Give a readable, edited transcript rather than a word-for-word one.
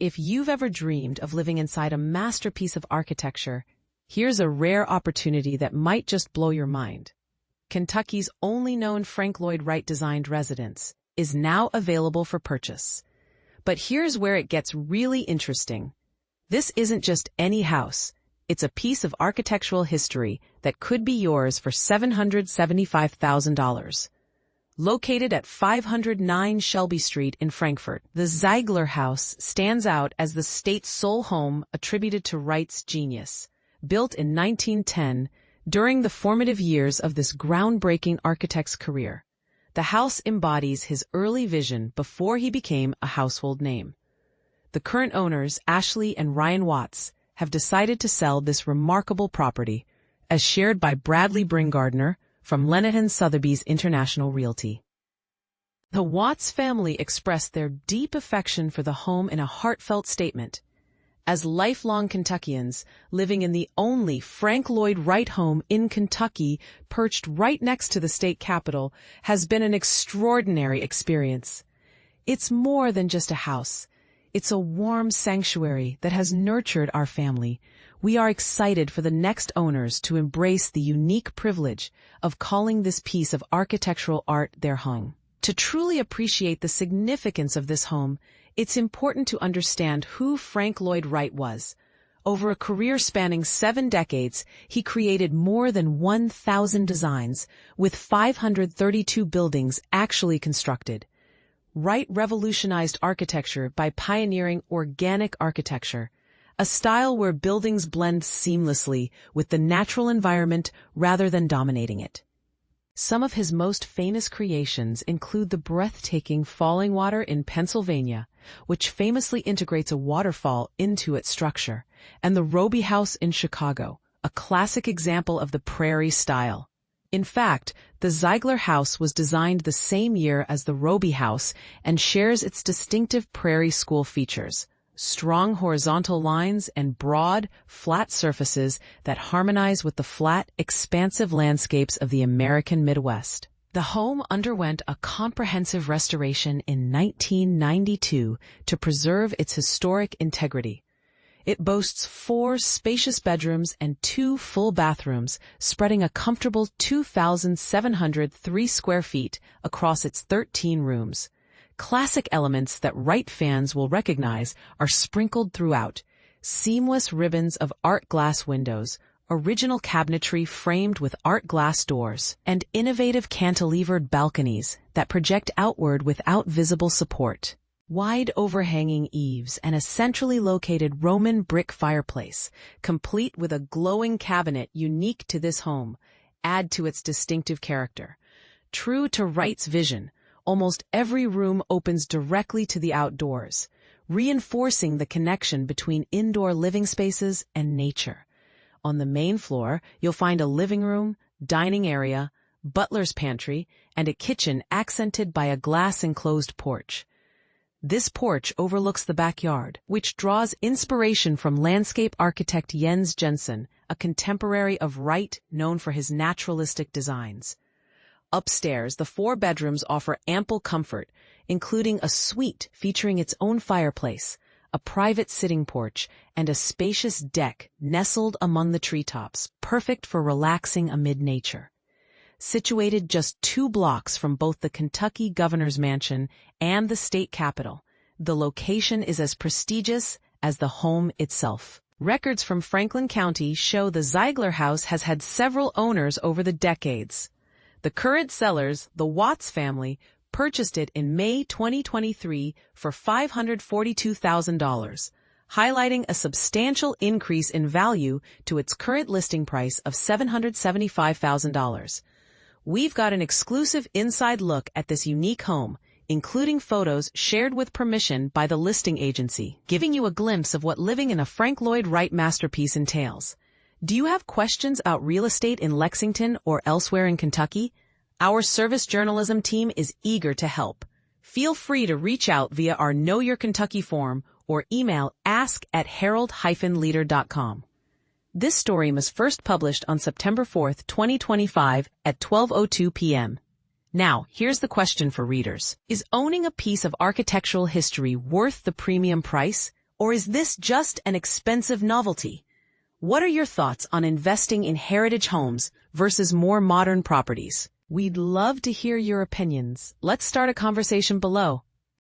If you've ever dreamed of living inside a masterpiece of architecture, here's a rare opportunity that might just blow your mind. Kentucky's only known Frank Lloyd Wright designed residence is now available for purchase. But here's where it gets really interesting. This isn't just any house. It's a piece of architectural history that could be yours for $775,000. Located at 509 Shelby Street in Frankfort, the Zeigler House stands out as the state's sole home attributed to Wright's genius. Built in 1910, during the formative years of this groundbreaking architect's career, the house embodies his early vision before he became a household name. The current owners, Ashley and Ryan Watts, have decided to sell this remarkable property, as shared by Bradley Bringardner, from Lenehan Sotheby's International Realty. The Watts family expressed their deep affection for the home in a heartfelt statement. As lifelong Kentuckians, living in the only Frank Lloyd Wright home in Kentucky, perched right next to the state capitol, has been an extraordinary experience. It's more than just a house. It's a warm sanctuary that has nurtured our family. We are excited for the next owners to embrace the unique privilege of calling this piece of architectural art their home. To truly appreciate the significance of this home, it's important to understand who Frank Lloyd Wright was. Over a career spanning 7 decades, he created more than 1,000 designs, with 532 buildings actually constructed. Wright revolutionized architecture by pioneering organic architecture, a style where buildings blend seamlessly with the natural environment rather than dominating it. Some of his most famous creations include the breathtaking Falling Water in Pennsylvania, which famously integrates a waterfall into its structure, and the Roby House in Chicago, a classic example of the Prairie style. In fact, the Zeigler House was designed the same year as the Roby House and shares its distinctive Prairie school features: strong horizontal lines and broad, flat surfaces that harmonize with the flat, expansive landscapes of the American Midwest. The home underwent a comprehensive restoration in 1992 to preserve its historic integrity. It boasts 4 spacious bedrooms and 2 full bathrooms, spreading a comfortable 2,703 square feet across its 13 rooms. Classic elements that Wright fans will recognize are sprinkled throughout: seamless ribbons of art glass windows, original cabinetry framed with art glass doors, and innovative cantilevered balconies that project outward without visible support. Wide overhanging eaves and a centrally located Roman brick fireplace, complete with a glowing cabinet unique to this home, add to its distinctive character. True to Wright's vision, almost every room opens directly to the outdoors, reinforcing the connection between indoor living spaces and nature. On the main floor, you'll find a living room, dining area, butler's pantry, and a kitchen accented by a glass-enclosed porch. This porch overlooks the backyard, which draws inspiration from landscape architect Jens Jensen, a contemporary of Wright known for his naturalistic designs. Upstairs, the 4 bedrooms offer ample comfort, including a suite featuring its own fireplace, a private sitting porch, and a spacious deck nestled among the treetops, perfect for relaxing amid nature. Situated just 2 blocks from both the Kentucky Governor's Mansion and the state capitol, the location is as prestigious as the home itself. Records from Franklin County show the Zeigler House has had several owners over the decades. The current sellers, the Watts family, purchased it in May 2023 for $542,000, highlighting a substantial increase in value to its current listing price of $775,000. We've got an exclusive inside look at this unique home, including photos shared with permission by the listing agency, giving you a glimpse of what living in a Frank Lloyd Wright masterpiece entails. Do you have questions about real estate in Lexington or elsewhere in Kentucky? Our service journalism team is eager to help. Feel free to reach out via our Know Your Kentucky form or email ask@herald-leader.com. This story was first published on September 4, 2025 at 12:02 p.m. Now, here's the question for readers. Is owning a piece of architectural history worth the premium price, Or is this just an expensive novelty? What are your thoughts on investing in heritage homes versus more modern properties? We'd love to hear your opinions. Let's start a conversation below.